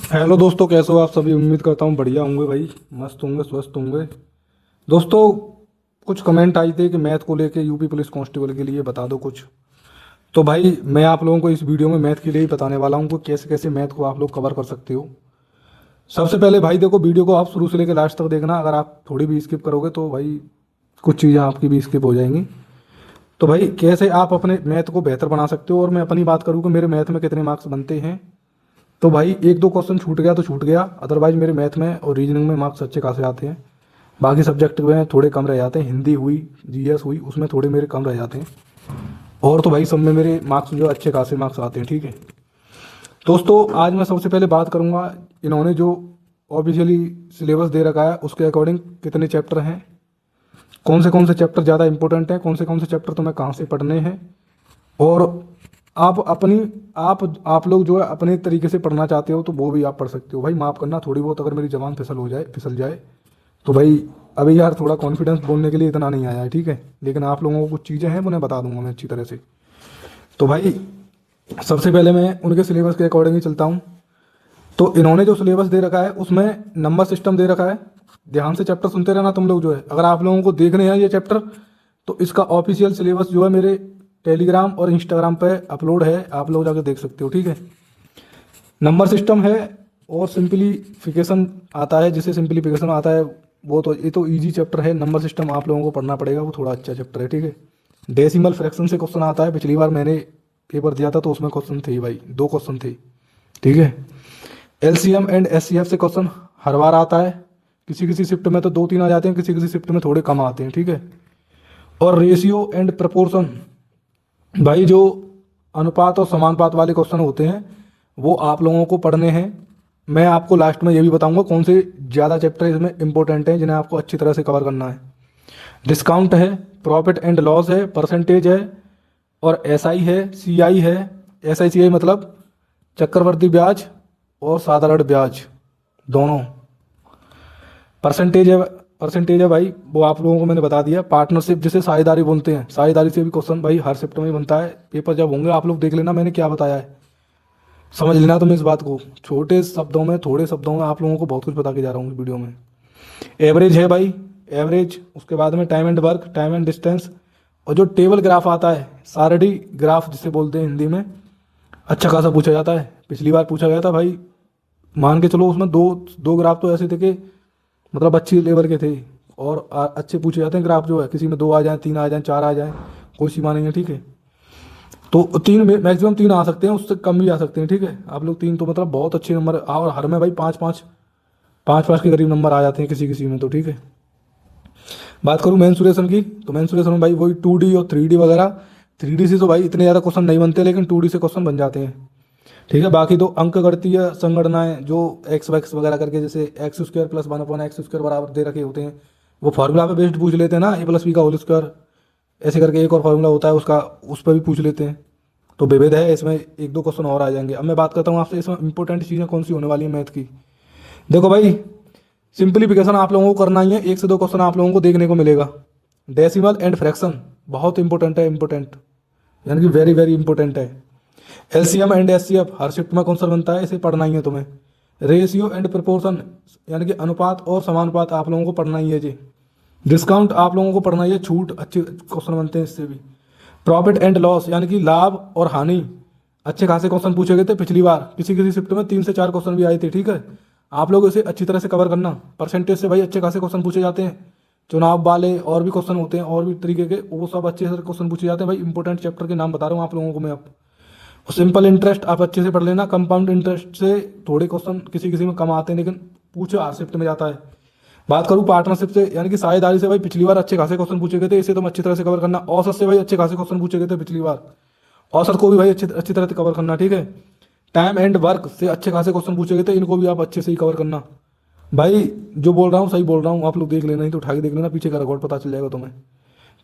Hello दोस्तों, कैसे हो आप सभी। उम्मीद करता हूँ बढ़िया होंगे भाई, मस्त होंगे, स्वस्थ होंगे। दोस्तों, कुछ कमेंट आई थे कि मैथ को लेके यूपी पुलिस कांस्टेबल के लिए बता दो कुछ। तो भाई मैं आप लोगों को इस वीडियो में मैथ के लिए ही बताने वाला हूँ कि कैसे कैसे मैथ को आप लोग कवर कर सकते हो। सबसे पहले भाई देखो, वीडियो को आप शुरू से लेकर लास्ट तक देखना। अगर आप थोड़ी भी स्किप करोगे तो भाई कुछ चीज़ें आपकी भी स्किप हो जाएंगी। तो भाई कैसे आप अपने मैथ को बेहतर बना सकते हो, और मैं अपनी बात करूँ कि मेरे मैथ में कितने मार्क्स बनते हैं। तो भाई एक दो क्वेश्चन छूट गया तो छूट गया, अदरवाइज मेरे मैथ में और रीजनिंग में मार्क्स अच्छे खासे आते हैं। बाकी सब्जेक्ट में थोड़े कम रह जाते हैं, हिंदी हुई, जीएस हुई, उसमें थोड़े मेरे कम रह जाते हैं। और तो भाई सब में मेरे मार्क्स जो अच्छे खासे मार्क्स आते हैं, ठीक है। दोस्तों, आज मैं सबसे पहले बात करूंगा इन्होंने जो ऑफिशियली सिलेबस दे रखा है उसके अकॉर्डिंग कितने चैप्टर हैं, कौन से चैप्टर ज़्यादा इंपॉर्टेंट हैं, कौन से चैप्टर तुम्हें कहाँ से पढ़ने हैं। और आप अपनी आप लोग जो है अपने तरीके से पढ़ना चाहते हो तो वो भी आप पढ़ सकते हो। भाई माफ़ करना, थोड़ी बहुत अगर मेरी ज़बान फिसल जाए तो भाई अभी यार थोड़ा कॉन्फिडेंस बोलने के लिए इतना नहीं आया है, ठीक है। लेकिन आप लोगों को कुछ चीज़ें हैं उन्हें बता दूंगा मैं अच्छी तरह से। तो भाई सबसे पहले मैं उनके सिलेबस के अकॉर्डिंग ही चलता हूँ। तो इन्होंने जो सिलेबस दे रखा है उसमें नंबर सिस्टम दे रखा है। ध्यान से चैप्टर सुनते रहना तुम लोग, जो है अगर आप लोगों को देखने हैं ये चैप्टर तो इसका ऑफिशियल सिलेबस जो है मेरे टेलीग्राम और इंस्टाग्राम पे अपलोड है, आप लोग जाकर देख सकते हो, ठीक है। नंबर सिस्टम है और सिंपलीफिकेशन आता है, जिसे सिंपलीफिकेशन आता है वो तो ये तो इजी चैप्टर है। नंबर सिस्टम आप लोगों को पढ़ना पड़ेगा, वो थोड़ा अच्छा चैप्टर है, ठीक है। डेसिमल फ्रैक्शन से क्वेश्चन आता है, पिछली बार मैंने पेपर दिया था तो उसमें क्वेश्चन थे भाई, दो क्वेश्चन थे, ठीक है। एलसीएम एंड एचसीएफ से क्वेश्चन हर बार आता है, किसी किसी शिफ्ट में तो दो तीन आ जाते हैं, किसी किसी शिफ्ट में थोड़े कम आते हैं, ठीक है। और रेशियो एंड प्रपोर्शन, भाई जो अनुपात और समानुपात वाले क्वेश्चन होते हैं वो आप लोगों को पढ़ने हैं। मैं आपको लास्ट में ये भी बताऊंगा कौन से ज़्यादा चैप्टर इसमें इंपॉर्टेंट हैं जिन्हें आपको अच्छी तरह से कवर करना है। डिस्काउंट है, प्रॉफिट एंड लॉस है, परसेंटेज है, और एसआई है, सीआई है। एसआई सीआई मतलब चक्रवर्ती ब्याज और साधारण ब्याज दोनों। परसेंटेज है, परसेंटेज है भाई वो आप लोगों को मैंने बता दिया। पार्टनरशिप जिसे साझेदारी बोलते हैं, साझेदारी से भी क्वेश्चन भाई हर शिफ्ट में ही बनता है। पेपर जब होंगे आप लोग देख लेना मैंने क्या बताया है, समझ लेना तुम इस बात को। छोटे शब्दों में, थोड़े शब्दों में आप लोगों को बहुत कुछ बता के जा रहा हूँ इस वीडियो में। एवरेज है भाई, एवरेज। उसके बाद में time and work, time and distance, और जो टेबल ग्राफ आता है, सारडी ग्राफ जिसे बोलते हैं हिंदी में, अच्छा खासा पूछा जाता है। पिछली बार पूछा गया था भाई, मान के चलो उसमें दो दो ग्राफ तो ऐसे थे कि मतलब अच्छी लेवल के थे। और अच्छे पूछे जाते हैं ग्राफ, जो है किसी में दो आ जाए, तीन आ जाए, चार आ जाए, कोई सीमा नहीं है, ठीक है। तो तीन मैक्सिमम तीन आ सकते हैं, उससे कम भी आ सकते हैं, ठीक है। आप लोग तीन तो मतलब बहुत अच्छे नंबर, और हर में भाई पाँच पाँच के करीब नंबर आ जाते हैं किसी किसी में, तो ठीक है। बात करूँ मेंसुरेशन की, तो मेंसुरेशन में भाई वही 2D और 3D वगैरह। 3D से तो भाई इतने ज़्यादा क्वेश्चन नहीं बनते, लेकिन 2D से क्वेश्चन बन जाते हैं, ठीक है। बाकी तो अंक गणितीय संगणनाएं जो एक्स वैक्स वगैरह करके, जैसे x square plus one upon x square बराबर दे रखे होते हैं, वो फार्मूला पे बेस्ड पूछ लेते हैं ना, A+B का होल स्क्वायर, ऐसे करके एक और फार्मूला होता है उसका, उस पर भी पूछ लेते हैं। तो विविध है, इसमें एक दो क्वेश्चन और आ जाएंगे। अब मैं बात करता हूँ आपसे इसमें इंपॉर्टेंट चीज़ें कौन सी होने वाली है मैथ की। देखो भाई, सिंपलीफिकेशन आप लोगों को करना ही है, एक से दो क्वेश्चन आप लोगों को देखने को मिलेगा। डेसिमल एंड फ्रैक्शन बहुत इंपॉर्टेंट है, इंपॉर्टेंट यानी कि वेरी वेरी इंपॉर्टेंट है। LCM and HCF her shift में कौन सा बनता है, इसे पढ़ना ही है तुम्हें। रेशियो एंड प्रोपोर्शन यानी कि अनुपात और समानुपात आप लोगों को पढ़ना ही है जी। डिस्काउंट आप लोगों को पढ़ना ही है, छूट अच्छे क्वेश्चन बनते हैं इससे भी। प्रॉफिट एंड लॉस यानी कि लाभ और हानि, अच्छे खासे क्वेश्चन पूछे गए थे पिछली बार, किसी किसी शिफ्ट में 3 से 4 क्वेश्चन भी आए थे, ठीक है। आप लोग इसे अच्छी तरह से कवर करना। परसेंटेज से भाई अच्छे खासे क्वेश्चन पूछे जाते हैं, चुनाव वाले और भी क्वेश्चन होते हैं और भी तरीके के, वो सब अच्छे से क्वेश्चन पूछे जाते हैं भाई। इंपॉर्टेंट चैप्टर के नाम बता रहा हूँ आप लोगों को मैं अब। सिंपल इंटरेस्ट आप अच्छे से पढ़ लेना। कंपाउंड इंटरेस्ट से थोड़े क्वेश्चन किसी किसी में कम आते हैं, लेकिन पूछे हर शिफ्ट में जाता है। बात करूँ पार्टनरशिप से यानी कि साझेदारी से, भाई पिछली बार अच्छे खासे क्वेश्चन पूछे गए थे, इसे तुम अच्छी तरह से कवर करना। औसत से भाई अच्छे खासे क्वेश्चन पूछे गए थे पिछली बार, औसत को भी भाई अच्छी तरह से कवर करना, ठीक है। टाइम एंड वर्क से अच्छे खासे क्वेश्चन पूछे गए थे, इनको भी आप अच्छे से ही कवर करना। भाई जो बोल रहा हूँ सही बोल रहा हूँ, आप लोग देख लेना, नहीं तो उठा के देख लेना, पीछे का रिकॉर्ड पता चल जाएगा तुम्हें।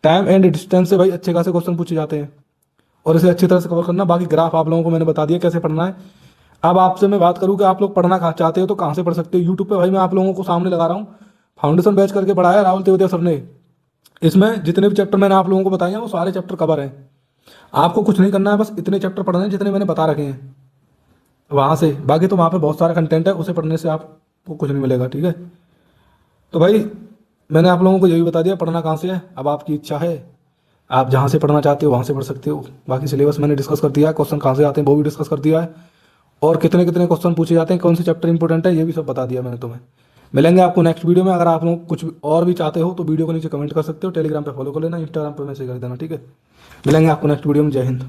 टाइम एंड डिस्टेंस से भाई अच्छे खासे क्वेश्चन पूछे जाते हैं और इसे अच्छी तरह से कवर करना। बाकी ग्राफ आप लोगों को मैंने बता दिया कैसे पढ़ना है। अब आपसे मैं बात करूँ कि आप लोग पढ़ना कहाँ चाहते हो तो कहाँ से पढ़ सकते हो। यूट्यूब पे भाई मैं आप लोगों को सामने लगा रहा हूँ, फाउंडेशन बैच करके पढ़ाया है राहुल तेवतिया सर ने। इसमें जितने भी चैप्टर मैंने आप लोगों को बताए हैं वो सारे चैप्टर कवर हैं। आपको कुछ नहीं करना है, बस इतने चैप्टर पढ़ने हैं जितने मैंने बता रखे हैं। वहाँ से। बाकी तो वहाँ पे बहुत सारा कंटेंट है, उसे पढ़ने से आपको कुछ नहीं मिलेगा, ठीक है। तो भाई मैंने आप लोगों को यही बता दिया, पढ़ना कहाँ से है, अब आपकी इच्छा है, आप जहाँ से पढ़ना चाहते हो वहाँ से पढ़ सकते हो। बाकी सिलेबस मैंने डिस्कस कर दिया है, क्वेश्चन कहाँ से आते हैं वो भी डिस्कस कर दिया है, और कितने कितने क्वेश्चन पूछे जाते हैं, कौन से चैप्टर इंपॉर्टेंट है, ये भी सब बता दिया मैंने तुम्हें। मिलेंगे आपको नेक्स्ट वीडियो में। अगर आप लोग कुछ और भी चाहते हो तो वीडियो को नीचे कमेंट कर सकते हो, टेलीग्राम पे फॉलो कर लेना, इंस्टाग्राम पे मैसेज कर देना, ठीक है। मिलेंगे आपको नेक्स्ट वीडियो में। जय हिंद।